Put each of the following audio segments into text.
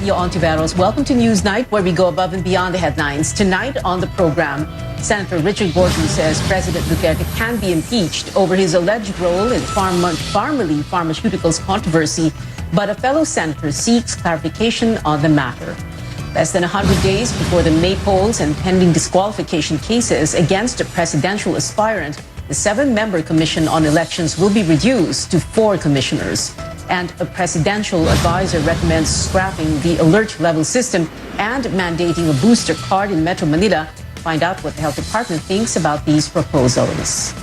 Theo Ontiveros. Welcome to Newsnight, where we go above and beyond the headlines. Tonight on the program, Senator Richard Gordon says President Duterte can be impeached over his alleged role in Pharmally Pharmaceuticals controversy, but a fellow senator seeks clarification on the matter. Less than 100 days before the May polls and pending disqualification cases against a presidential aspirant, the 7-member Commission on Elections will be reduced to 4 commissioners. And a presidential advisor recommends scrapping the alert level system and mandating a booster card in Metro Manila. Find out what the Health Department thinks about these proposals.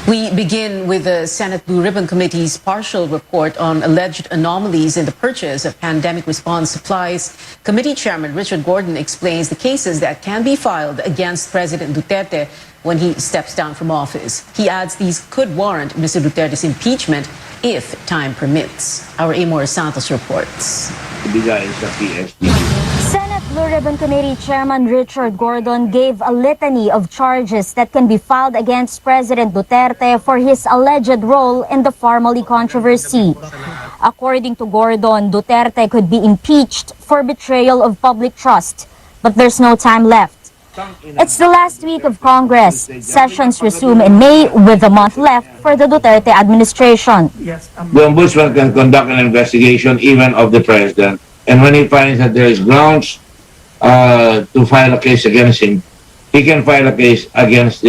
We begin with the Senate Blue Ribbon Committee's partial report on alleged anomalies in the purchase of pandemic response supplies. Committee Chairman Richard Gordon explains the cases that can be filed against President Duterte when he steps down from office. He adds these could warrant Mr. Duterte's impeachment if time permits. Our Amor Santos reports. Senate Blue Ribbon Committee Chairman Richard Gordon gave a litany of charges that can be filed against President Duterte for his alleged role in the Pharmally controversy. According to Gordon, Duterte could be impeached for betrayal of public trust, but there's no time left. It's the last week of Congress. Sessions resume in May with a month left for the Duterte administration. The Ombudsman can conduct an investigation even of the President, and when he finds that there is grounds to file a case against him, he can file a case against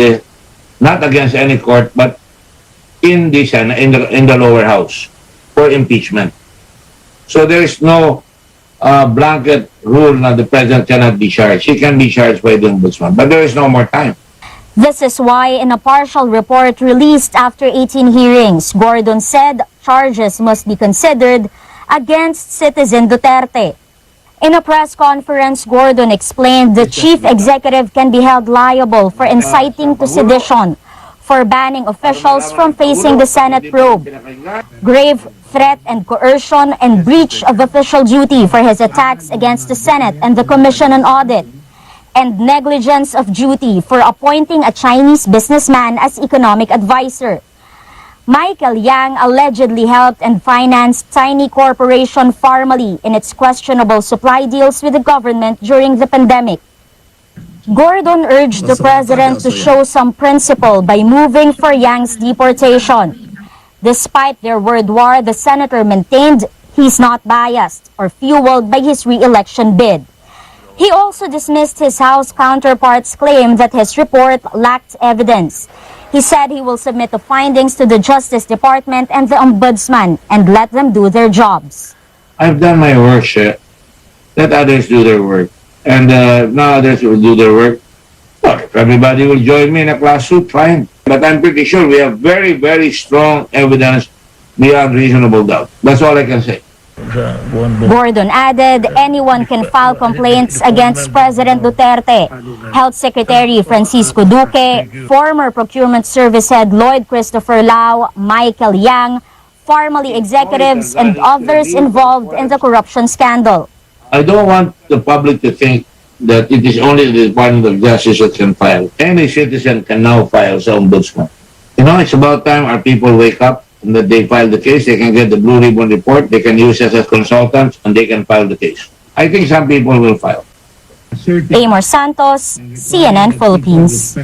not against any court, but in the Senate, in the lower house for impeachment. So there is no blanket rule that the President cannot be charged. He can be charged by the Ombudsman, but there is no more time. This is why, in a partial report released after 18 hearings, Gordon said charges must be considered against citizen Duterte. In a press conference, Gordon explained the chief executive can be held liable for inciting to sedition, for banning officials from facing the Senate probe, grave threat and coercion, and breach of official duty for his attacks against the Senate and the Commission on Audit, and negligence of duty for appointing a Chinese businessman as economic advisor. Michael Yang allegedly helped and financed tiny corporation Pharmally in its questionable supply deals with the government during the pandemic. Gordon urged the president to show some principle by moving for Yang's deportation. Despite their word war, the senator maintained he's not biased or fueled by his re-election bid. He also dismissed his House counterpart's claim that his report lacked evidence. He said he will submit the findings to the Justice Department and the Ombudsman and let them do their jobs. I've done my work, Chef. Let others do their work. And now others will do their work. Well, if everybody will join me in a class suit, fine. But I'm pretty sure we have very, very strong evidence beyond reasonable doubt. That's all I can say. Gordon added anyone can file complaints against President Duterte. Health Secretary Francisco Duque, former Procurement Service Head Lloyd Christopher Lau, Michael Yang, Pharmally executives, and others involved in the corruption scandal. I don't want the public to think that it is only the Department of Justice that can file. Any citizen can now file sa Ombudsman. You know, it's about time our people wake up and that they file the case. They can get the Blue Ribbon report. They can use us as consultants and they can file the case. I think some people will file. Amor Santos, CNN Philippines.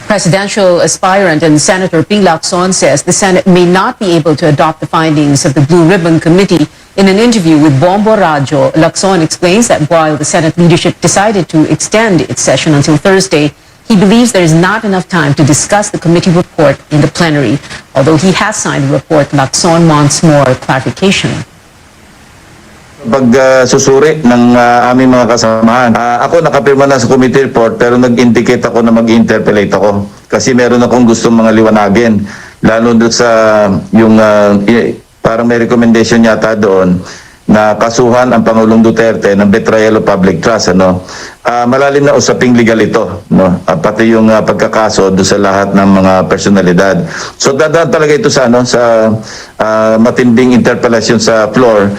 Presidential aspirant and Senator Ping Lacson says the Senate may not be able to adopt the findings of the Blue Ribbon Committee. In an interview with Bombo Radio, Lacson explains that while the Senate leadership decided to extend its session until Thursday, he believes there is not enough time to discuss the committee report in the plenary. Although he has signed the report, Lacson wants more clarification. Pag-susuri ng aming mga kasamahan. Ako nakapirma na sa committee report pero nag-indicate ako na mag-interpellate ako. Kasi meron akong gustong mga liwanagin. Lalo doon sa yung parang may recommendation yata doon na kasuhan ang Pangulong Duterte ng betrayal of public trust. Malalim na usaping legal ito. Pati yung pagkakaso doon sa lahat ng mga personalidad. So dadaan talaga ito sa, sa matinding interpellation sa floor.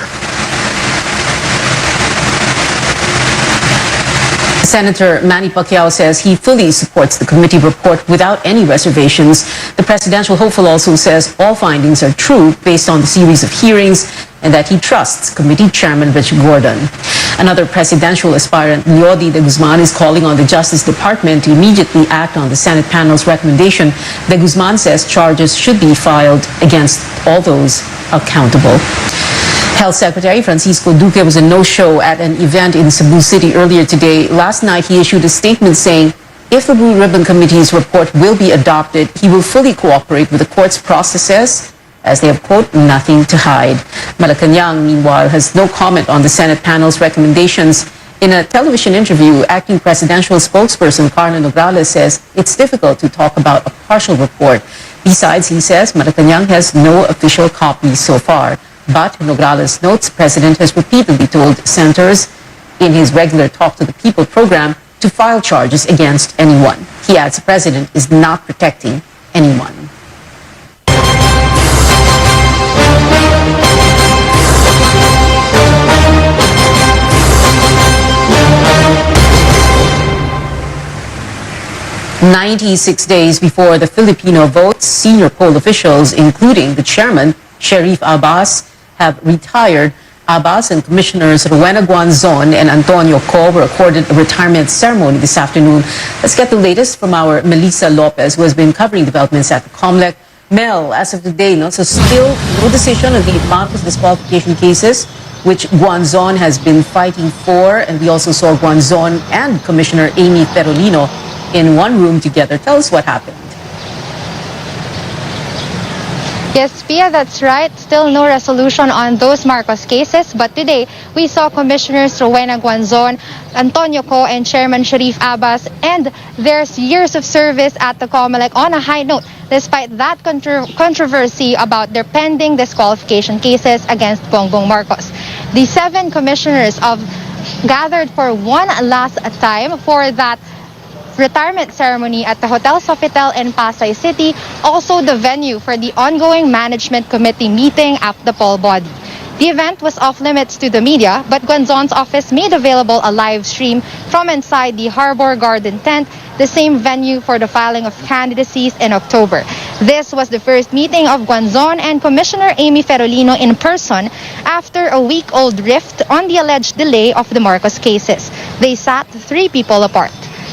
Senator Manny Pacquiao says he fully supports the committee report without any reservations. The presidential hopeful also says all findings are true based on the series of hearings and that he trusts Committee Chairman Rich Gordon. Another presidential aspirant, Leody de Guzman, is calling on the Justice Department to immediately act on the Senate panel's recommendation. De Guzman says charges should be filed against all those accountable. Health Secretary Francisco Duque was a no-show at an event in Cebu City earlier today. Last night, he issued a statement saying if the Blue Ribbon Committee's report will be adopted, he will fully cooperate with the court's processes as they have, quote, nothing to hide. Malacanang, meanwhile, has no comment on the Senate panel's recommendations. In a television interview, acting presidential spokesperson Carla Nograles says it's difficult to talk about a partial report. Besides, he says Malacanang has no official copies so far. But Nograles notes the president has repeatedly told senators in his regular Talk to the People program to file charges against anyone. He adds the president is not protecting anyone. "96 days before the Filipino votes, senior poll officials, including the chairman, Sharif Abbas, have retired. Abbas and Commissioners Rowena Guanzon and Antonio Co were accorded a retirement ceremony this afternoon. Let's get the latest from our Melissa Lopez, who has been covering developments at the COMELEC. Mel, as of today, so still no decision on the Marcos disqualification cases, which Guanzon has been fighting for. And we also saw Guanzon and Commissioner Amy Ferolino in one room together. Tell us what happened. Yes, Pia, that's right. Still no resolution on those Marcos cases. But today, we saw Commissioners Rowena Guanzon, Antonio Co, and Chairman Sharif Abbas, and there's years of service at the COMELEC on a high note, despite that controversy about their pending disqualification cases against Bongbong Marcos. The 7 commissioners have gathered for one last time for that retirement ceremony at the Hotel Sofitel in Pasay City, also the venue for the ongoing management committee meeting at the poll body. The event was off limits to the media, but Guanzon's office made available a live stream from inside the Harbor Garden tent, the same venue for the filing of candidacies in October. This was the first meeting of Guanzon and Commissioner Amy Ferolino in person after a week-old rift on the alleged delay of the Marcos cases. They sat 3 people apart.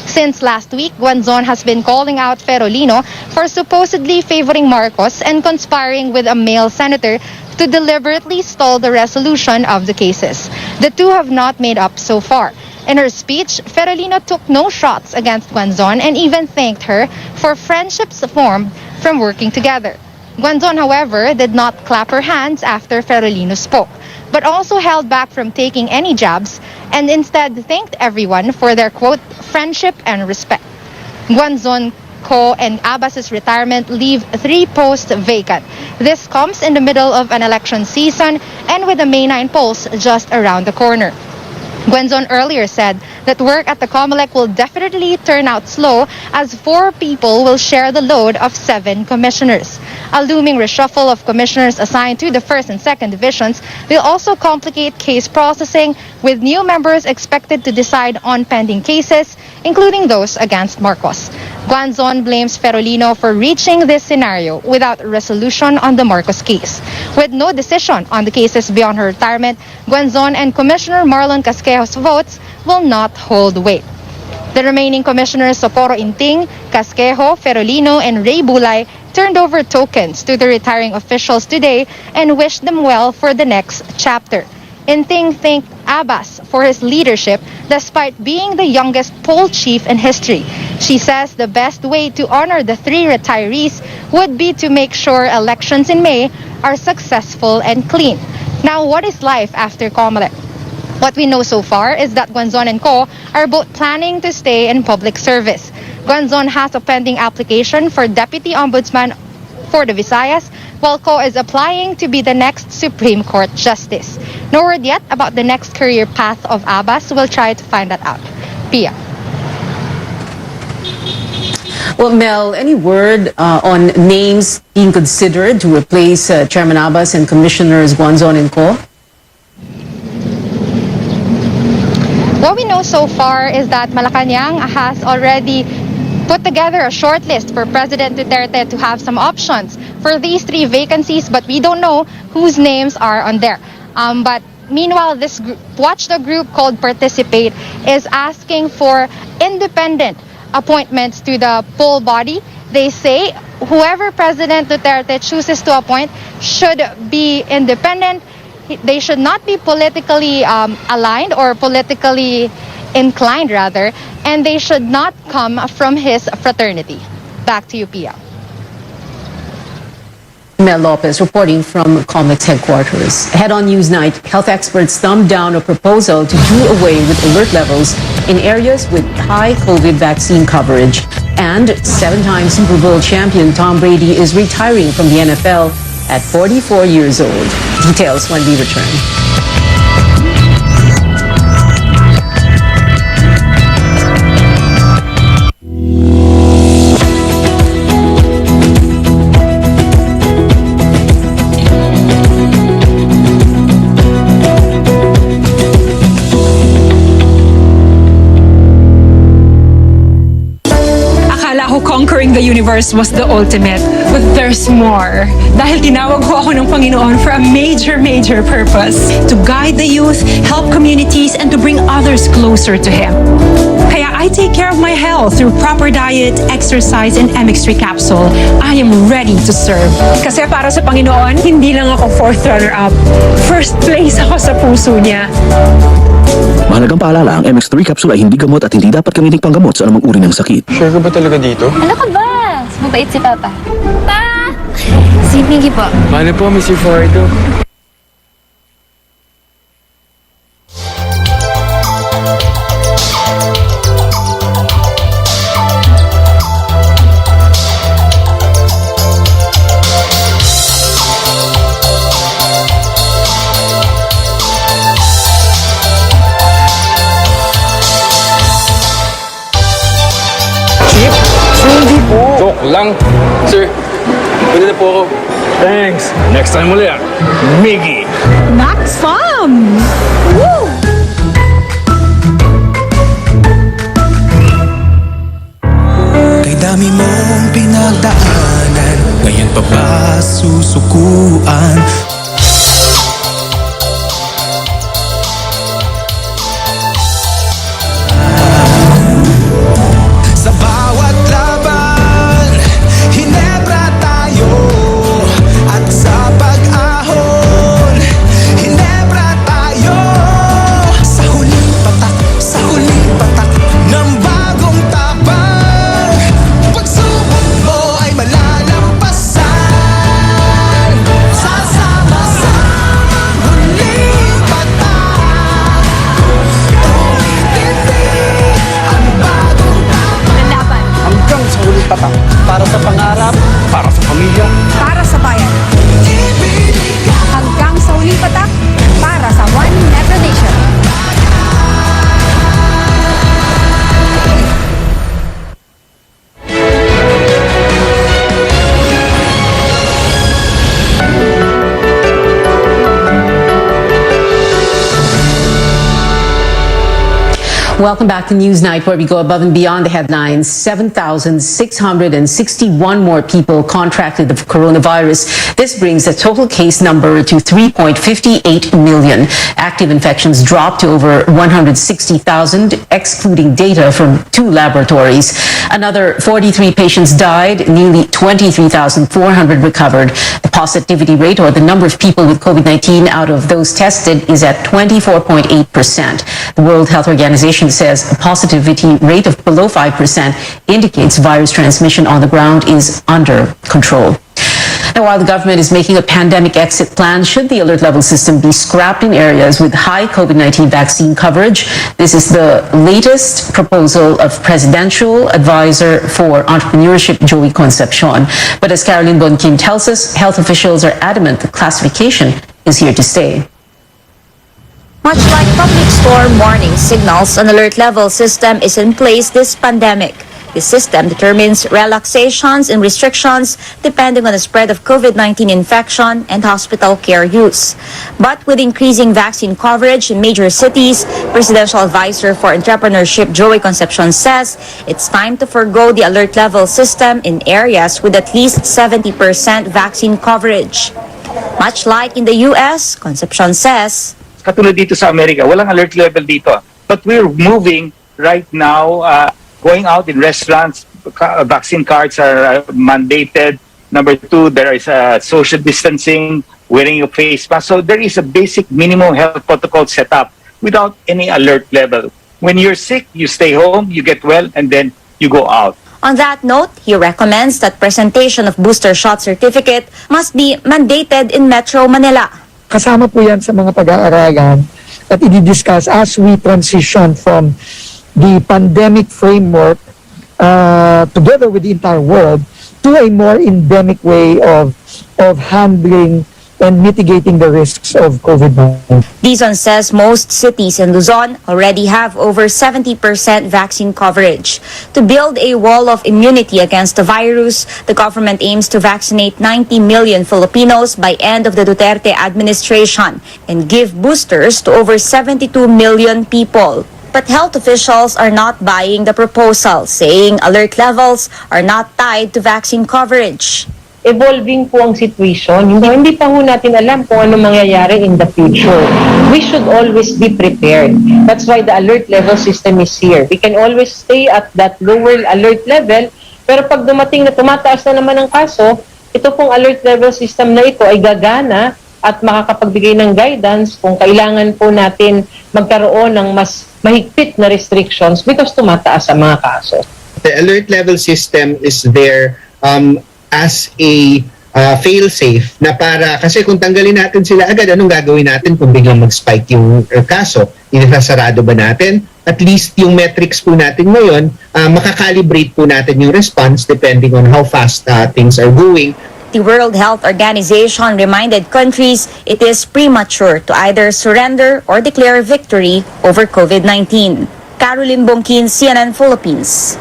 Since last week, Guanzon has been calling out Ferolino for supposedly favoring Marcos and conspiring with a male senator to deliberately stall the resolution of the cases. The two have not made up so far. In her speech, Ferolino took no shots against Guanzon and even thanked her for friendships formed from working together. Guanzon, however, did not clap her hands after Ferolino spoke, but also held back from taking any jabs and instead thanked everyone for their, quote, friendship and respect. Guanzon, Co, and Abbas's retirement leave 3 posts vacant. This comes in the middle of an election season and with the May 9 polls just around the corner. Guanzon earlier said that work at the COMELEC will definitely turn out slow as 4 people will share the load of 7 commissioners. A looming reshuffle of commissioners assigned to the 1st and 2nd divisions will also complicate case processing, with new members expected to decide on pending cases, including those against Marcos. Guanzon blames Ferolino for reaching this scenario without resolution on the Marcos case. With no decision on the cases beyond her retirement, Guanzon and Commissioner Marlon Casquejo's votes will not hold weight. The remaining commissioners, Socorro Inting, Casquejo, Ferolino, and Ray Bulay, turned over tokens to the retiring officials today and wished them well for the next chapter. Inting thanked Abbas for his leadership despite being the youngest poll chief in history. She says the best way to honor the 3 retirees would be to make sure elections in May are successful and clean. Now, what is life after COMELEC? What we know so far is that Guanzon and Co are both planning to stay in public service. Guanzon has a pending application for Deputy Ombudsman for the Visayas, while Co is applying to be the next Supreme Court Justice. No word yet about the next career path of Abbas. We'll try to find that out. Pia. Well, Mel, any word on names being considered to replace Chairman Abbas and Commissioners Guanzon and Co? What we know so far is that Malacanang has already put together a short list for President Duterte to have some options for these 3 vacancies, but we don't know whose names are on there. But meanwhile, this watchdog group called Participate is asking for independent appointments to the poll body. They say whoever President Duterte chooses to appoint should be independent. They should not be politically aligned or politically inclined, rather, and they should not come from his fraternity. Back to you, Pia. Mel Lopez reporting from COMEX headquarters. Head on Newsnight, health experts thumbed down a proposal to do away with alert levels in areas with high COVID vaccine coverage. And 7-time Super Bowl champion Tom Brady is retiring from the NFL at 44 years old. Details when we return. Conquering the universe was the ultimate, but there's more. Dahil tinawag ho ako ng Panginoon for a major purpose. To guide the youth, help communities, and to bring others closer to Him. Kaya I take care of my health through proper diet, exercise, and MX3 capsule. I am ready to serve. Kasi para sa Panginoon, hindi lang ako 4th runner-up. First place ako sa puso niya. Mahalagang paalala, ang MX3 capsule ay hindi gamot at hindi dapat gamitin panggamot sa anumang uri ng sakit. Sure ka ba talaga dito? Ano ka ba? Mabait si Papa. Pa! Si Miggy po. Paano po, Mr. Fardo? Joke lang. Sir, pwede na po ako. Thanks. Next time ulit. Miggy. Max Fun! Woo! Kay dami mong pinagdaanan, ngayon pa ba susukuan? Sa bawat laban, hinebra tayo. At sa pag-ahon, hinebra tayo. Sa huling patak ng bagong tapang, pagsubok mo ay malalampasan. Sasama-sama huling patak, tumitindi ang bagong tapang. Hanggang sa huling patak. Para sa pangarap, para sa pamilya. Para sa bayan. Hanggang sa huling patak, para sa One Metro Nation. Welcome back to Newsnight, where we go above and beyond the headlines. 7,661 more people contracted the coronavirus. This brings the total case number to 3.58 million. Active infections dropped to over 160,000, excluding data from 2 laboratories. Another 43 patients died, nearly 23,400 recovered. The positivity rate, or the number of people with COVID-19 out of those tested, is at 24.8%. The World Health Organization says a positivity rate of below 5% indicates virus transmission on the ground is under control. Now, while the government is making a pandemic exit plan, should the alert level system be scrapped in areas with high COVID-19 vaccine coverage? This is the latest proposal of Presidential Advisor for Entrepreneurship, Joey Concepcion. But as Caroline Bonkim tells us, health officials are adamant the classification is here to stay. Much like public storm warning signals, an alert level system is in place this pandemic. The system determines relaxations and restrictions depending on the spread of COVID-19 infection and hospital care use. But with increasing vaccine coverage in major cities, Presidential Advisor for Entrepreneurship Joey Concepcion says it's time to forgo the alert level system in areas with at least 70% vaccine coverage. Much like in the US, Concepcion says, katulad dito sa Amerika, walang alert level dito. But we're moving right now, going out in restaurants, vaccine cards are mandated. Number two, there is social distancing, wearing a face mask. So there is a basic minimum health protocol set up without any alert level. When you're sick, you stay home, you get well, and then you go out. On that note, he recommends that presentation of booster shot certificate must be mandated in Metro Manila. Kasama po yan sa mga pag-aaralan at i-discuss as we transition from the pandemic framework together with the entire world to a more endemic way of handling and mitigating the risks of COVID-19. Dizon says most cities in Luzon already have over 70% vaccine coverage. To build a wall of immunity against the virus, the government aims to vaccinate 90 million Filipinos by end of the Duterte administration and give boosters to over 72 million people. But health officials are not buying the proposal, saying alert levels are not tied to vaccine coverage. Evolving po ang situation. Hindi pa ho natin alam kung ano mangyayari in the future. We should always be prepared. That's why the alert level system is here. We can always stay at that lower alert level, pero pag dumating na tumataas na naman ang kaso, ito pong alert level system na ito ay gagana at makakapagbigay ng guidance kung kailangan po natin magkaroon ng mas mahigpit na restrictions because tumataas ang mga kaso. The alert level system is there as a fail-safe na para, kasi kung tanggalin natin sila agad, anong gagawin natin kung biglang mag-spike yung kaso? Inasarado ba natin? At least yung metrics po natin ngayon, makakalibrate po natin yung response depending on how fast things are going. The World Health Organization reminded countries it is premature to either surrender or declare victory over COVID-19. Caroline Bongkin, CNN Philippines.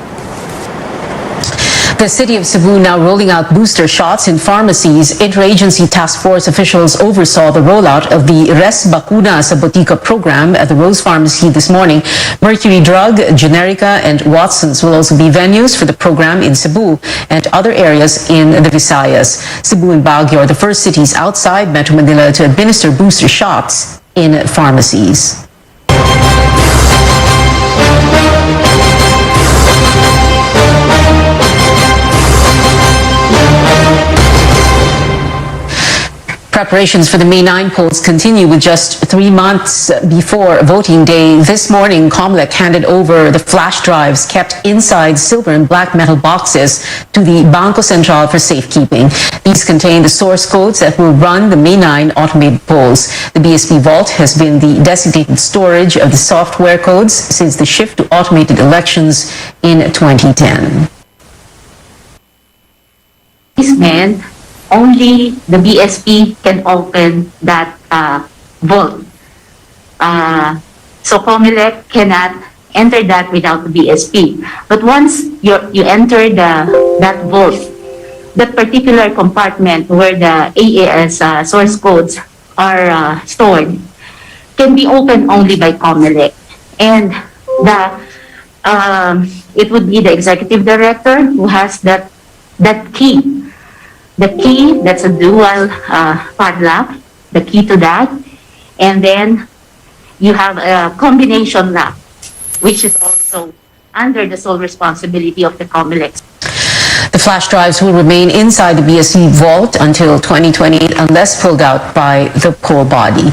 The city of Cebu now rolling out booster shots in pharmacies. Interagency task force officials oversaw the rollout of the Res Bakuna sa Botica program at the Rose Pharmacy this morning. Mercury Drug, Generica, and Watson's will also be venues for the program in Cebu and other areas in the Visayas. Cebu and Baguio are the first cities outside Metro Manila to administer booster shots in pharmacies. Preparations for the May 9 polls continue with just 3 months before voting day. This morning, COMELEC handed over the flash drives kept inside silver and black metal boxes to the Bangko Central for safekeeping. These contain the source codes that will run the May 9 automated polls. The BSP Vault has been the designated storage of the software codes since the shift to automated elections in 2010. This meant only the BSP can open that vault. So COMELEC cannot enter that without the BSP. But once you enter that vault, that particular compartment where the AAS source codes are stored can be opened only by COMELEC. And it would be the executive director who has that key. The key, that's a dual padlock, the key to that. And then you have a combination lock, which is also under the sole responsibility of the COMELEC. The flash drives will remain inside the BSP vault until 2028 unless pulled out by the poll body.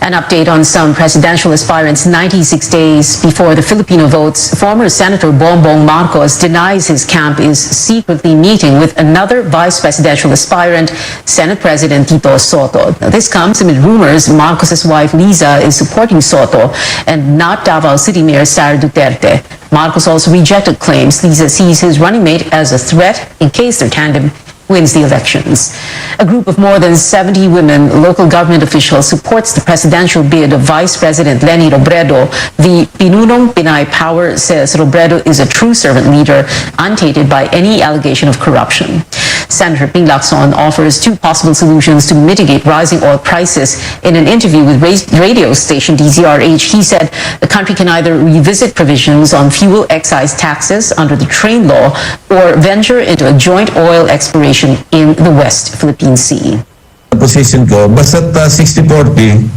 An update on some presidential aspirants 96 days before the Filipino votes. Former Senator Bongbong Marcos denies his camp is secretly meeting with another vice presidential aspirant, Senate President Tito Soto. Now, this comes amid rumors Marcos's wife Liza is supporting Soto and not Davao City Mayor Sara Duterte. Marcos also rejected claims Liza sees his running mate as a threat in case their tandem wins the elections. A group of more than 70 women local government officials supports the presidential bid of Vice President Leni Robredo. The Pinunong Pinay Power says Robredo is a true servant leader, untainted by any allegation of corruption. Senator Ping Lacson offers two possible solutions to mitigate rising oil prices. In an interview with radio station DZRH, he said the country can either revisit provisions on fuel excise taxes under the train law or venture into a joint oil exploration in the West Philippine Sea. Position ko, basta't 60-40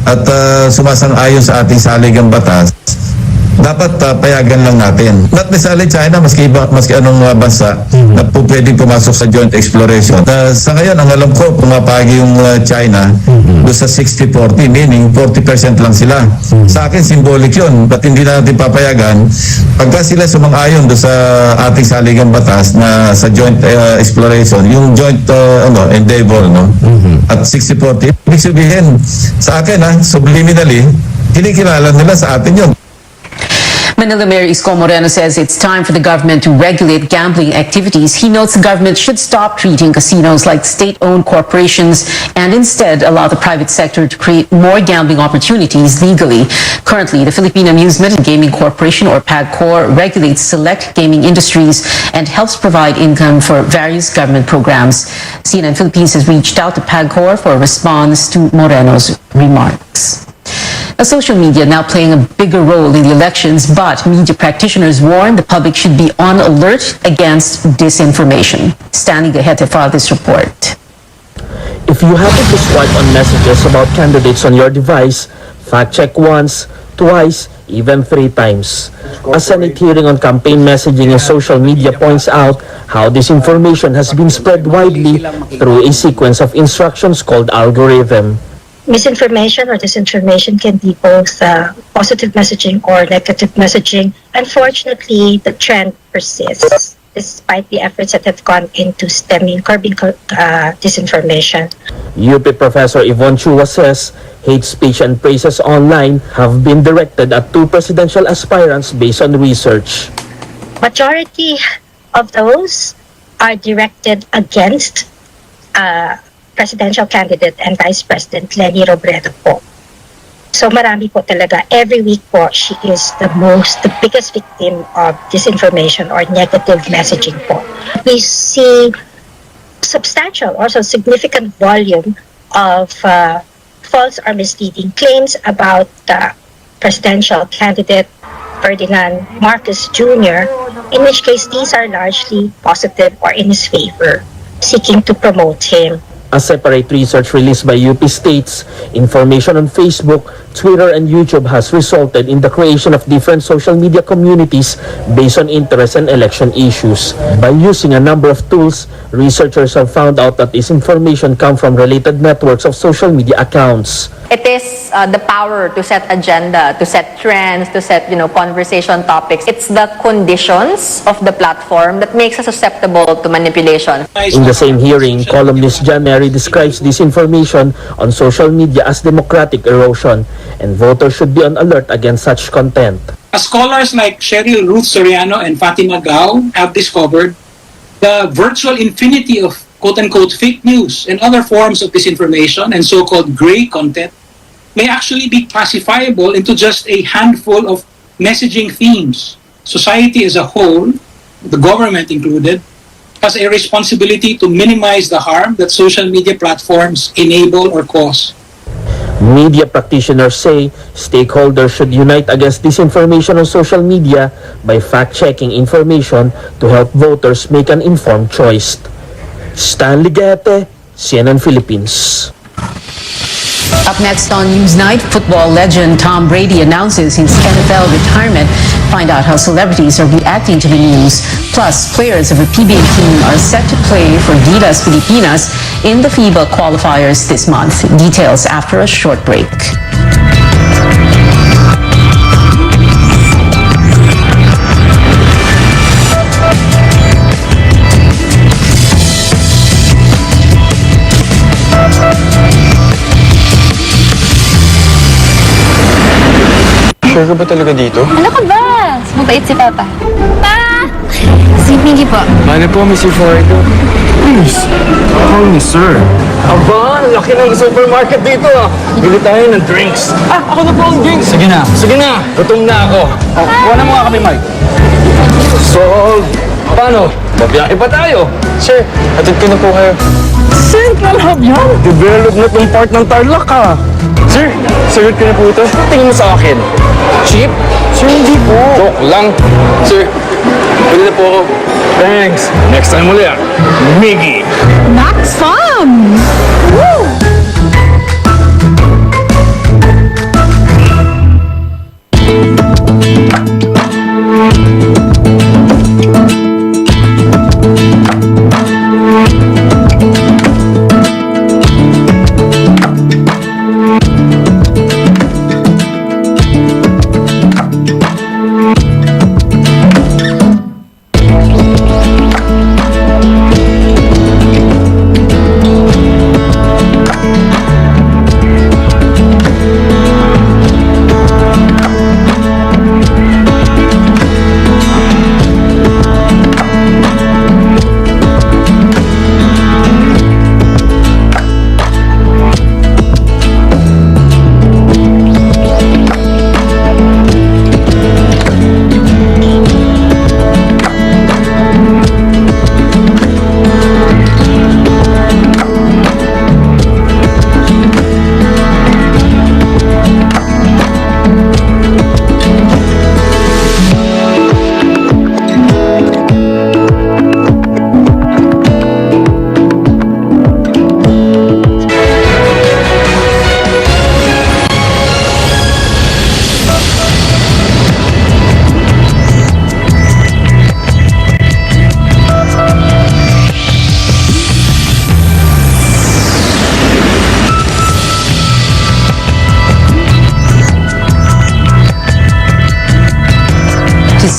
at sumasang-ayon sa ating saligang batas, dapat payagan lang natin. Not necessarily China, maski anong bansa na po pwedeng pumasok sa joint exploration. Sa ngayon, ang alam ko, pumapagi yung China doon sa 60-40, meaning 40% lang sila. Sa akin, symbolic yun. Ba't hindi natin papayagan? Pagka sila sumang-ayon doon sa ating saligang batas na sa joint exploration, yung joint endeavor, no? At 60-40, ibig sabihin, sa akin, subliminally, kinikilala nila sa atin yun. Manila Mayor Isko Moreno says it's time for the government to regulate gambling activities. He notes the government should stop treating casinos like state-owned corporations and instead allow the private sector to create more gambling opportunities legally. Currently, the Philippine Amusement and Gaming Corporation, or PAGCOR, regulates select gaming industries and helps provide income for various government programs. CNN Philippines has reached out to PAGCOR for a response to Moreno's remarks. Social media now playing a bigger role in the elections, but media practitioners warn the public should be on alert against disinformation. Stanley Gahete filed this report. If you happen to swipe on messages about candidates on your device, fact check once, twice, even 3 times. A Senate hearing on campaign messaging and social media points out how disinformation has been spread widely through a sequence of instructions called algorithm. Misinformation or disinformation can be both positive messaging or negative messaging. Unfortunately, the trend persists despite the efforts that have gone into curbing disinformation. UP Professor Yvonne Chua says hate speech and praises online have been directed at 2 presidential aspirants based on research. Majority of those are directed against presidential candidate and Vice President Leni Robredo po. So marami po talaga. Every week po, she is the biggest victim of disinformation or negative messaging po. We see substantial, also significant volume of false or misleading claims about the presidential candidate Ferdinand Marcos Jr., in which case these are largely positive or in his favor, seeking to promote him. A separate research released by UP states information on Facebook, Twitter, and YouTube has resulted in the creation of different social media communities based on interest and election issues. By using a number of tools, researchers have found out that this information comes from related networks of social media accounts. It is the power to set agenda, to set trends, to set conversation topics. It's the conditions of the platform that makes us susceptible to manipulation. In the same hearing, columnist John Mary describes this information on social media as democratic erosion, and voters should be on alert against such content. Scholars like Cheryl Ruth Soriano and Fatima Gao have discovered the virtual infinity of quote-unquote fake news and other forms of disinformation and so-called gray content may actually be classifiable into just a handful of messaging themes. Society as a whole, the government included, has a responsibility to minimize the harm that social media platforms enable or cause. Media practitioners say stakeholders should unite against disinformation on social media by fact-checking information to help voters make an informed choice. Stanley Gahete, CNN Philippines. Up next on Newsnight, football legend Tom Brady announces his NFL retirement. Find out how celebrities are reacting to the news. Plus, players of a PBA team are set to play for Gilas Pilipinas in the FIBA qualifiers this month. Details after a short break. Sure ka ba talaga dito? Ano ka ba? Mabait si Papa. Pa! Si Pinky po. Paano po, Miss Euphorico? Please, call me sir. Aba, laki ng supermarket dito ah. Bili tayo ng drinks. Ah, ako na po ang drinks. Sige na. Sige na, gutom na ako. Oh, kuha na mo nga kami, Mike. So, paano? Babiyahe pa tayo. Sir, hatid ko na po kayo. Central Hub yan. Develop na tong part ng Tarlac ah. Sir, sagot ko na po ito. Tingin mo sa akin. Cheap? Sir, hindi po. Joke lang. Sir, pwede na po ako. Thanks. Next time ulit. Miggy. That's fun! Woo!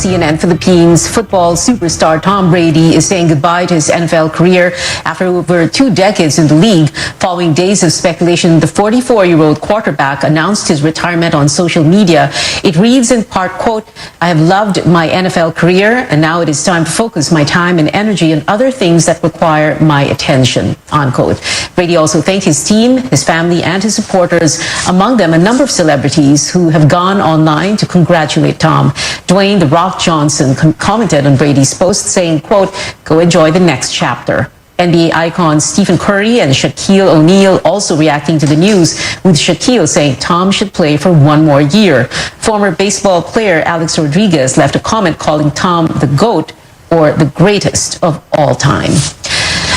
CNN Philippines football superstar Tom Brady is saying goodbye to his NFL career after over 2 decades in the league. Following days of speculation, the 44-year-old quarterback announced his retirement on social media. It reads in part, quote, "I have loved my NFL career, and now it is time to focus my time and energy on other things that require my attention," unquote. Brady also thanked his team, his family, and his supporters, among them a number of celebrities who have gone online to congratulate Tom. Dwayne "The Rock" Johnson commented on Brady's post saying, quote, "Go enjoy the next chapter." NBA icons Stephen Curry and Shaquille O'Neal also reacting to the news, with Shaquille saying Tom should play for 1 more year. Former baseball player Alex Rodriguez left a comment calling Tom the GOAT, or the greatest of all time.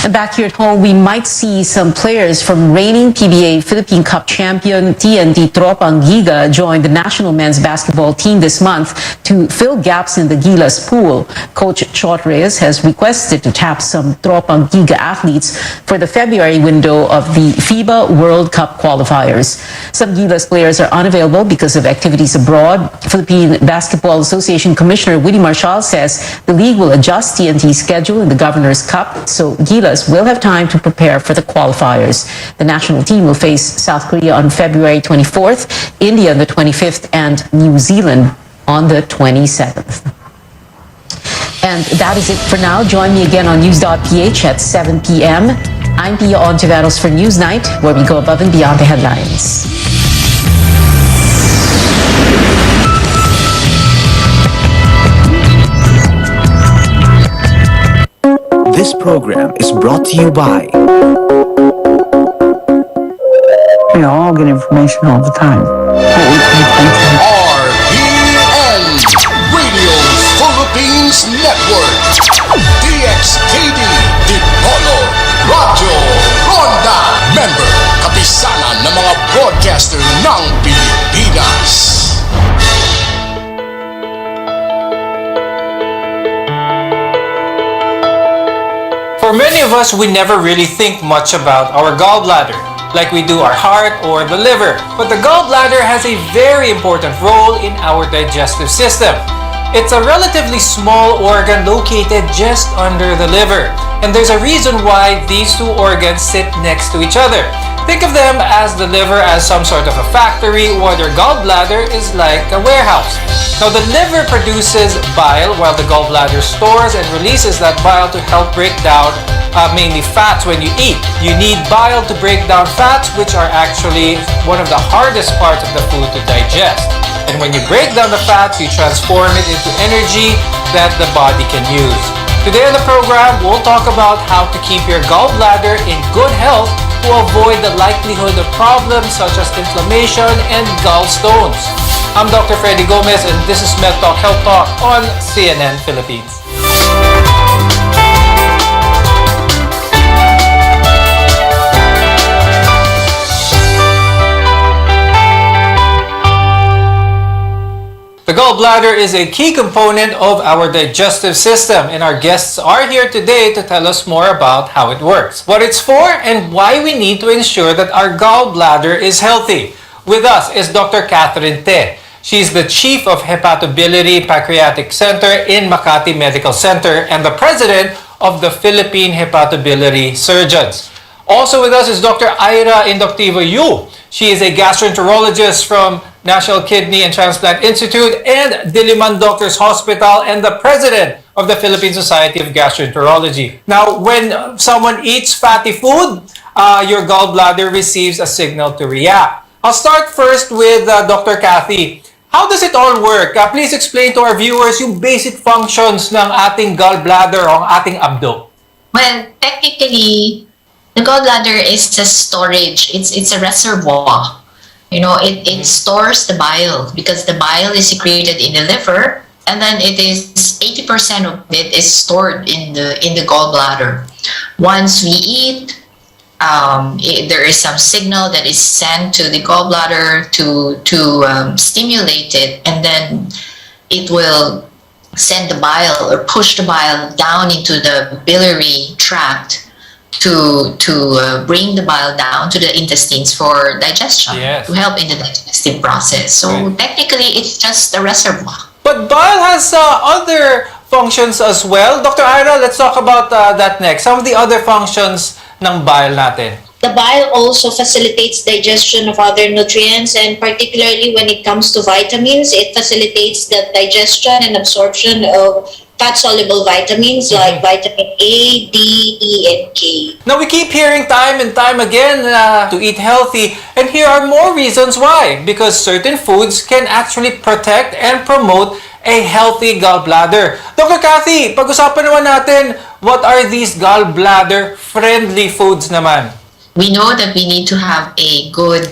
And back here at home, we might see some players from reigning PBA Philippine Cup champion TNT Tropang Giga join the national men's basketball team this month to fill gaps in the Gilas pool. Coach Chot Reyes has requested to tap some Tropang Giga athletes for the February window of the FIBA World Cup qualifiers. Some Gilas players are unavailable because of activities abroad. Philippine Basketball Association Commissioner Willie Marshall says the league will adjust TNT's schedule in the Governor's Cup, so Gilas will have time to prepare for the qualifiers. The national team will face South Korea on February 24th, India on the 25th, and New Zealand on the 27th. And that is it for now. Join me again on news.ph at 7 p.m. I'm Pia Ontiveros for Newsnight, where we go above and beyond the headlines. This program is brought to you by... We all get information all the time. RPN, Radio's Philippines Network. DXKD, Dipolo, Radyo, Ronda. Member, kapisanan ng mga broadcaster ng Pilipinas. For many of us, we never really think much about our gallbladder, like we do our heart or the liver. But the gallbladder has a very important role in our digestive system. It's a relatively small organ located just under the liver. And there's a reason why these two organs sit next to each other. Think of them as the liver as some sort of a factory, while your gallbladder is like a warehouse. Now, the liver produces bile while the gallbladder stores and releases that bile to help break down mainly fats when you eat. You need bile to break down fats, which are actually one of the hardest parts of the food to digest. And when you break down the fats, you transform it into energy that the body can use. Today on the program, we'll talk about how to keep your gallbladder in good health to avoid the likelihood of problems such as inflammation and gallstones. I'm Dr. Freddy Gomez, and this is Med Talk Health Talk on CNN Philippines. The gallbladder is a key component of our digestive system, and our guests are here today to tell us more about how it works, what it's for, and why we need to ensure that our gallbladder is healthy. With us is Dr. Catherine Te. She's the Chief of Hepatobiliary Pancreatic Center in Makati Medical Center and the President of the Philippine Hepatobiliary Surgeons. Also with us is Dr. Ira Inductivo Yu. She is a gastroenterologist from National Kidney and Transplant Institute and Diliman Doctors Hospital and the President of the Philippine Society of Gastroenterology. Now, when someone eats fatty food, your gallbladder receives a signal to react. I'll start first with Dr. Cathy. How does it all work? Please explain to our viewers yung basic functions ng ating gallbladder o ating abdo. Well, technically, the gallbladder is a storage. It's a reservoir. You know, it stores the bile because the bile is secreted in the liver, and then it is 80% of it is stored in the gallbladder. Once we eat, there is some signal that is sent to the gallbladder to stimulate it, and then it will send the bile or push the bile down into the biliary tract to bring the bile down to the intestines for digestion, to help in the digestive process. So technically, it's just a reservoir. But bile has other functions as well. Dr. Ira, let's talk about that next. Some of the other functions ng bile natin. The bile also facilitates digestion of other nutrients, and particularly when it comes to vitamins, it facilitates the digestion and absorption of fat-soluble vitamins like vitamin A, D, E, and K. Now, we keep hearing time and time again to eat healthy, and here are more reasons why. Because certain foods can actually protect and promote a healthy gallbladder. Dr. Cathy, pag-usapan naman natin, what are these gallbladder-friendly foods naman? We know that we need to have a good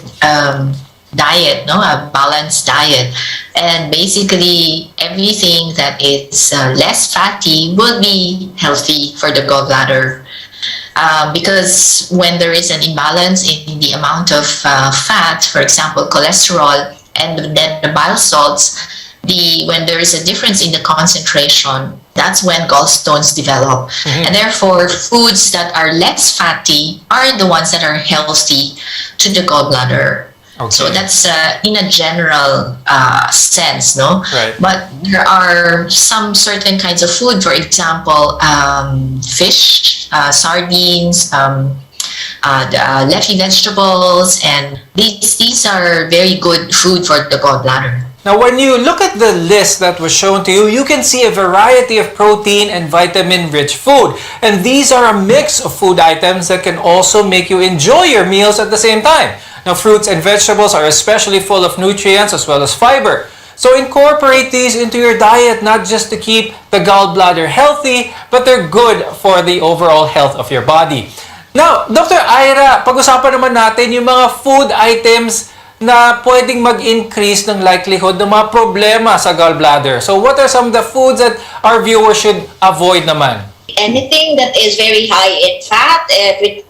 diet, a balanced diet, and basically everything that is less fatty will be healthy for the gallbladder, because when there is an imbalance in the amount of fat, for example cholesterol, and then the bile salts, when there is a difference in the concentration, that's when gallstones develop. And therefore, foods that are less fatty are the ones that are healthy to the gallbladder. So that's in a general sense, no? Right. But there are some certain kinds of food, for example, fish, sardines, leafy vegetables, and these are very good food for the gallbladder. Now, when you look at the list that was shown to you, you can see a variety of protein and vitamin-rich food. And these are a mix of food items that can also make you enjoy your meals at the same time. Now, fruits and vegetables are especially full of nutrients as well as fiber. So incorporate these into your diet, not just to keep the gallbladder healthy, but they're good for the overall health of your body. Now, Dr. Ira, pag-usapan naman natin yung mga food items na pwedeng mag-increase ng likelihood ng mga problema sa gallbladder. So what are some of the foods that our viewers should avoid naman? Anything that is very high in fat,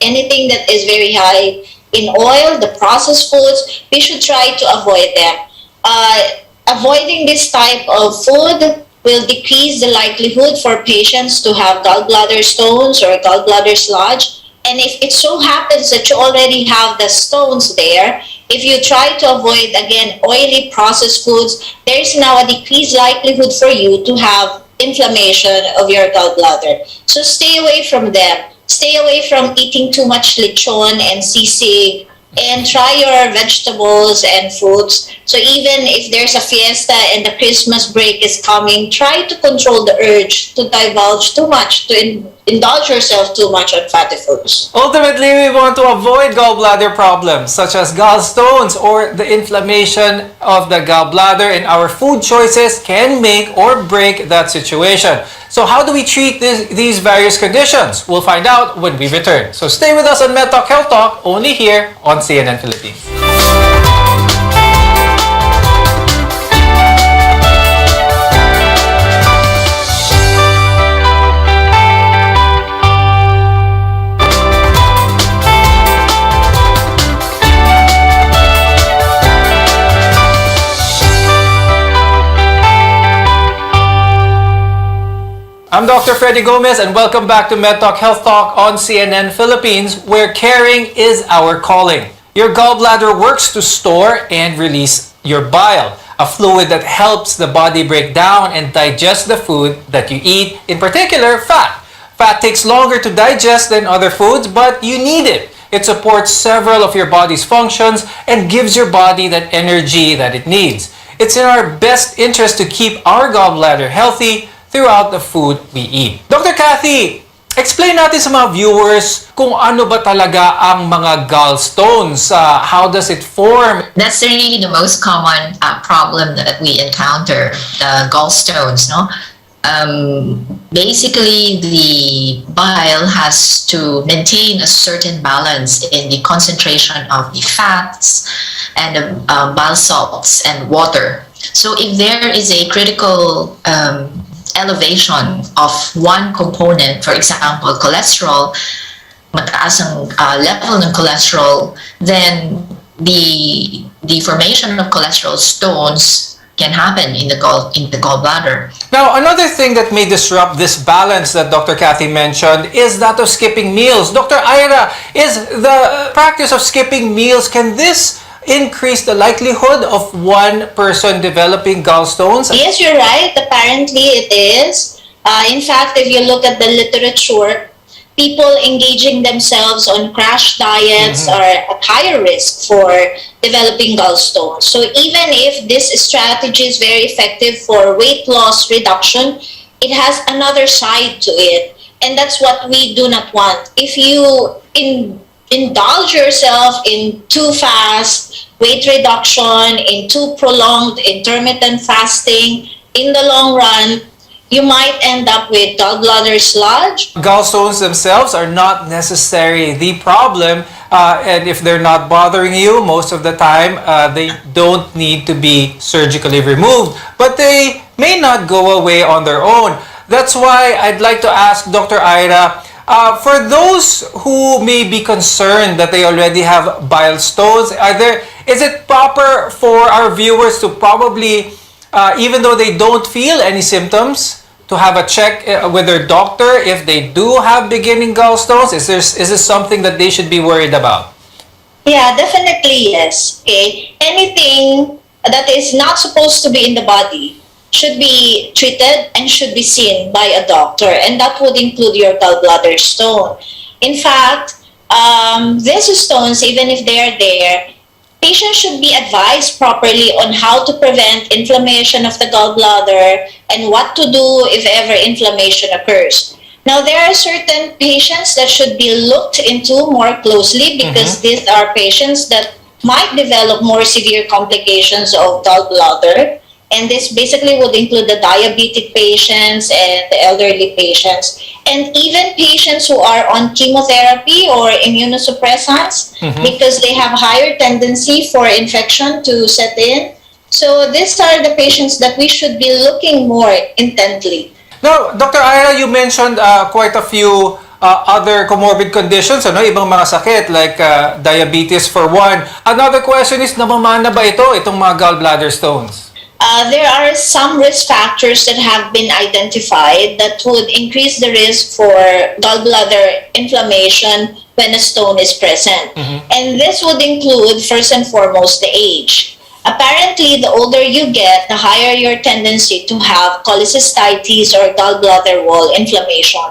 anything that is very high in oil, the processed foods, we should try to avoid them. Avoiding this type of food will decrease the likelihood for patients to have gallbladder stones or gallbladder sludge. And if it so happens that you already have the stones there, if you try to avoid, again, oily processed foods, there is now a decreased likelihood for you to have inflammation of your gallbladder. So stay away from them. Stay away from eating too much lechon and sisig, and try your vegetables and fruits. So even if there's a fiesta and the Christmas break is coming, try to control the urge to divulge too much, to indulge yourself too much on fatty foods. Ultimately, we want to avoid gallbladder problems such as gallstones or the inflammation of the gallbladder, and our food choices can make or break that situation. So how do we treat these various conditions? We'll find out when we return. So stay with us on MedTalk Health Talk, only here on CNN Philippines. I'm Dr. Freddy Gomez, and welcome back to MedTalk Health Talk on CNN Philippines, where caring is our calling. Your gallbladder works to store and release your bile, a fluid that helps the body break down and digest the food that you eat, in particular fat. Fat takes longer to digest than other foods, but you need it. It supports several of your body's functions and gives your body that energy that it needs. It's in our best interest to keep our gallbladder healthy throughout the food we eat. Dr. Kathy, explain natin sa mga viewers kung ano ba talaga ang mga gallstones. How does it form? That's really the most common problem that we encounter, the gallstones, no? Basically, the bile has to maintain a certain balance in the concentration of the fats and the bile salts and water. So if there is a critical elevation of one component, for example, cholesterol, mataas ang level ng cholesterol, then the formation of cholesterol stones can happen in the gallbladder. Now, another thing that may disrupt this balance that Dr. Kathy mentioned is that of skipping meals. Dr. Ira, is the practice of skipping meals, can this increase the likelihood of one person developing gallstones? Yes, you're right. Apparently, it is. In fact, if you look at the literature, people engaging themselves on crash diets are at higher risk for developing gallstones. So even if this strategy is very effective for weight loss reduction, it has another side to it. And that's what we do not want. If you indulge yourself in too fast weight reduction, in too prolonged intermittent fasting, in the long run, you might end up with gallbladder sludge. Gallstones themselves are not necessarily the problem, and if they're not bothering you, most of the time, they don't need to be surgically removed, but they may not go away on their own. That's why I'd like to ask Dr. Ira, for those who may be concerned that they already have bile stones, is it proper for our viewers to probably, even though they don't feel any symptoms, to have a check with their doctor if they do have beginning gallstones? Is this something that they should be worried about? Yeah, definitely yes. Okay, anything that is not supposed to be in the body should be treated and should be seen by a doctor, and that would include your gallbladder stone. In fact, these stones, even if they are there, patients should be advised properly on how to prevent inflammation of the gallbladder and what to do if ever inflammation occurs. Now, there are certain patients that should be looked into more closely because these are patients that might develop more severe complications of gallbladder. And this basically would include the diabetic patients and the elderly patients, and even patients who are on chemotherapy or immunosuppressants because they have higher tendency for infection to set in. So these are the patients that we should be looking more intently. Now, Dr. Ira, you mentioned quite a few other comorbid conditions, ibang mga sakit like diabetes for one. Another question is, namamana ba itong mga gallbladder stones? There are some risk factors that have been identified that would increase the risk for gallbladder inflammation when a stone is present. And this would include, first and foremost, the age. Apparently, the older you get, the higher your tendency to have cholecystitis or gallbladder wall inflammation.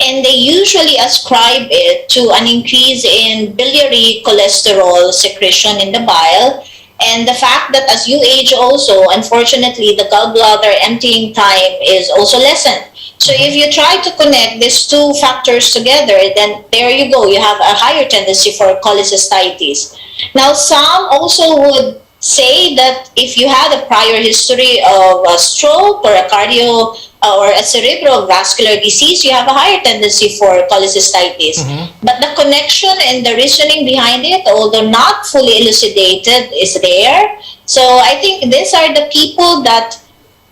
And they usually ascribe it to an increase in biliary cholesterol secretion in the bile, and the fact that as you age also, unfortunately, the gallbladder emptying time is also lessened. So if you try to connect these two factors together, then there you go, you have a higher tendency for cholecystitis. Now, some also would say that if you had a prior history of a stroke or a cardio or a cerebrovascular disease, you have a higher tendency for cholecystitis. But the connection and the reasoning behind it, although not fully elucidated, is there. So I think these are the people that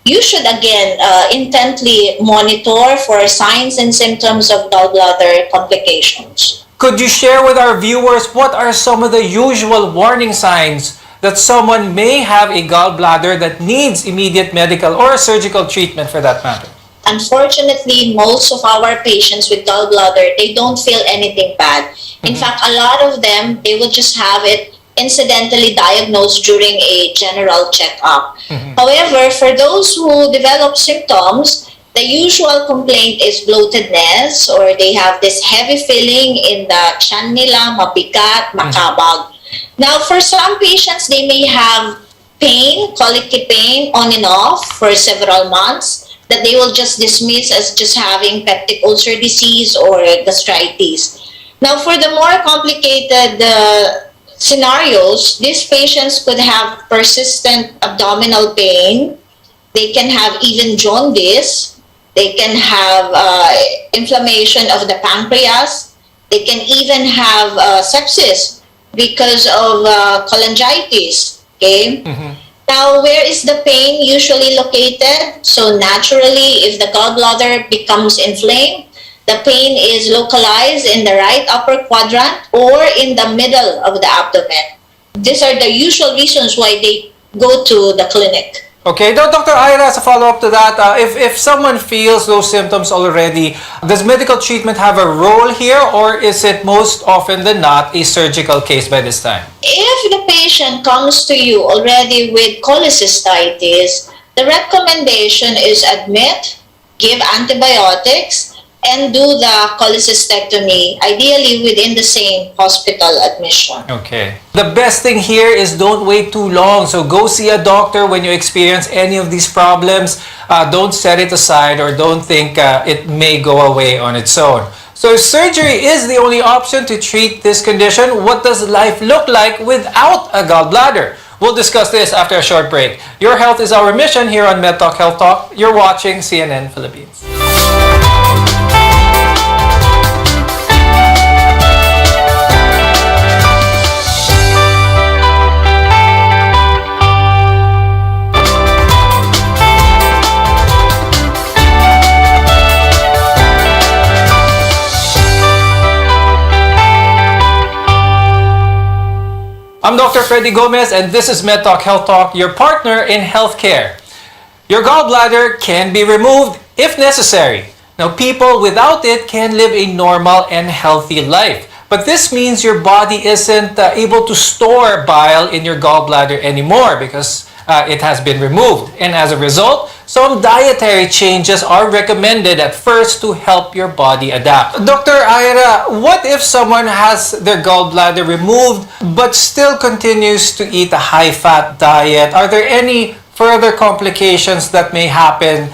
you should again intently monitor for signs and symptoms of gallbladder complications. Could you share with our viewers what are some of the usual warning signs that someone may have a gallbladder that needs immediate medical or surgical treatment for that matter? Unfortunately, most of our patients with gallbladder, they don't feel anything bad. In fact, a lot of them, they will just have it incidentally diagnosed during a general checkup. However, for those who develop symptoms, the usual complaint is bloatedness, or they have this heavy feeling in the tiyan nila, mabigat, makabag. Now, for some patients, they may have pain, colicky pain on and off for several months that they will just dismiss as just having peptic ulcer disease or gastritis. Now, for the more complicated scenarios, these patients could have persistent abdominal pain. They can have even jaundice. They can have inflammation of the pancreas. They can even have sepsis because of cholangitis. Okay. Now, where is the pain usually located? So naturally, if the gallbladder becomes inflamed, the pain is localized in the right upper quadrant or in the middle of the abdomen. These are the usual reasons why they go to the clinic. Okay, Dr. Ira, as a follow-up to that, if someone feels those symptoms already, does medical treatment have a role here, or is it most often than not a surgical case by this time? If the patient comes to you already with cholecystitis, the recommendation is admit, give antibiotics, and do the cholecystectomy, ideally within the same hospital admission. Okay. The best thing here is don't wait too long. So go see a doctor when you experience any of these problems. Don't set it aside or don't think it may go away on its own. So if surgery is the only option to treat this condition, what does life look like without a gallbladder? We'll discuss this after a short break. Your health is our mission here on MedTalk Health Talk. You're watching CNN Philippines. I'm Dr. Freddy Gomez, and this is MedTalk Health Talk, your partner in healthcare. Your gallbladder can be removed if necessary. Now, people without it can live a normal and healthy life. But this means your body isn't able to store bile in your gallbladder anymore because it has been removed. And as a result, some dietary changes are recommended at first to help your body adapt. Dr. Ira, what if someone has their gallbladder removed but still continues to eat a high-fat diet? Are there any further complications that may happen?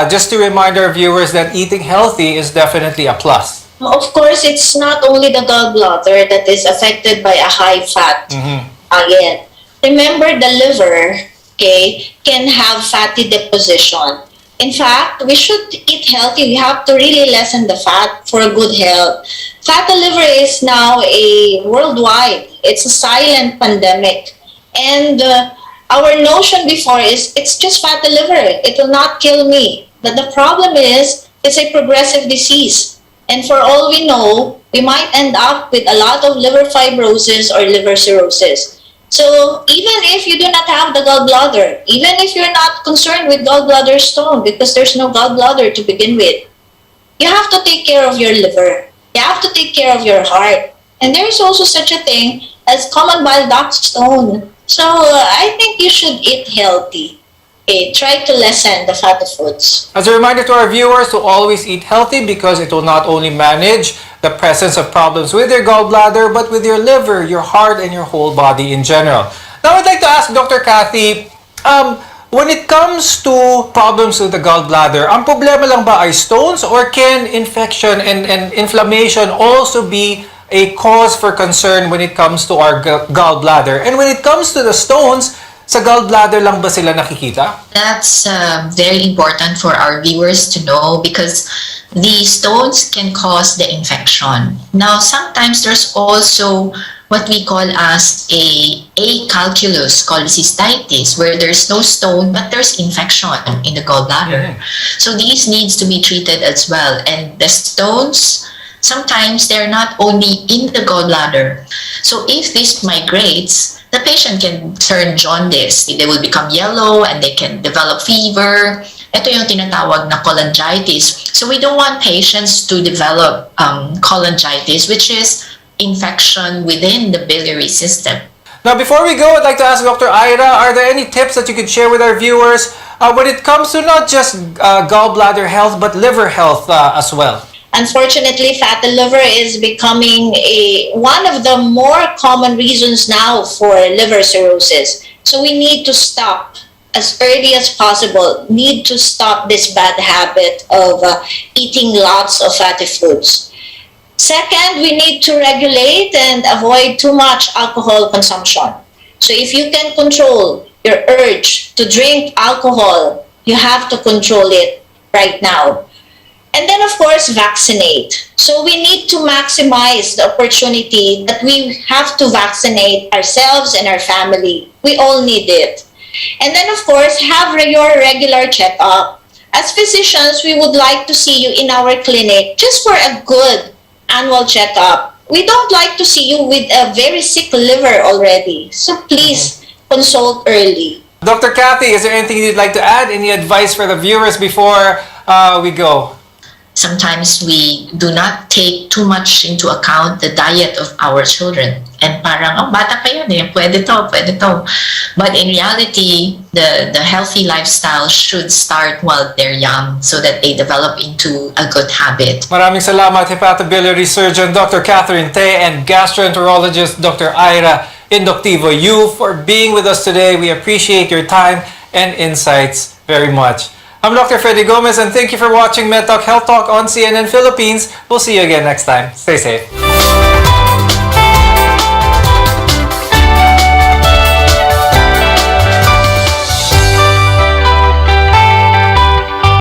Just to remind our viewers that eating healthy is definitely a plus. Of course, it's not only the gallbladder that is affected by a high-fat diet. Remember, the liver, okay, can have fatty deposition. In fact, we should eat healthy. We have to really lessen the fat for good health. Fatty liver is now a worldwide. It's a silent pandemic. And our notion before is it's just fatty liver. It will not kill me. But the problem is it's a progressive disease. And for all we know, we might end up with a lot of liver fibrosis or liver cirrhosis. So even if you do not have the gallbladder, even if you're not concerned with gallbladder stone because there's no gallbladder to begin with, you have to take care of your liver. You have to take care of your heart. And there's also such a thing as common bile duct stone. So I think you should eat healthy. try to lessen the fatty foods. As a reminder to our viewers to always eat healthy because it will not only manage the presence of problems with your gallbladder but with your liver, your heart, and your whole body in general. Now I'd like to ask Dr. Kathy, when it comes to problems with the gallbladder, ang problema lang ba ay stones or can infection and inflammation also be a cause for concern when it comes to our gallbladder? And when it comes to the stones, sa gallbladder lang ba sila nakikita? That's very important for our viewers to know because the stones can cause the infection. Now, sometimes there's also what we call as a calculus called cystitis, where there's no stone but there's infection in the gallbladder. So these needs to be treated as well. And the stones, sometimes they're not only in the gallbladder. So if this migrates, the patient can turn jaundice. They will become yellow and they can develop fever. Ito yung tinatawag na cholangitis. So we don't want patients to develop cholangitis, which is infection within the biliary system. Now, before we go, I'd like to ask Dr. Ira, are there any tips that you could share with our viewers when it comes to not just gallbladder health, but liver health as well? Unfortunately, fatty liver is becoming one of the more common reasons now for liver cirrhosis. So we need to stop as early as possible, need to stop this bad habit of eating lots of fatty foods. Second, we need to regulate and avoid too much alcohol consumption. So if you can control your urge to drink alcohol, you have to control it right now. And then, of course, vaccinate. So we need to maximize the opportunity that we have to vaccinate ourselves and our family. We all need it. And then, of course, have your regular checkup. As physicians, we would like to see you in our clinic just for a good annual checkup. We don't like to see you with a very sick liver already. So please consult early. Dr. Kathy, is there anything you'd like to add? Any advice for the viewers before we go? Sometimes we do not take too much into account the diet of our children. And parang, oh, bata pa yan eh, pwede to, pwede to. But in reality, the healthy lifestyle should start while they're young so that they develop into a good habit. Maraming salamat, hepatobiliary surgeon Dr. Catherine Tay and gastroenterologist Dr. Ira Inductivo Yu for being with us today. We appreciate your time and insights very much. I'm Dr. Freddy Gomez and thank you for watching MedTalk Health Talk on CNN Philippines. We'll see you again next time. Stay safe.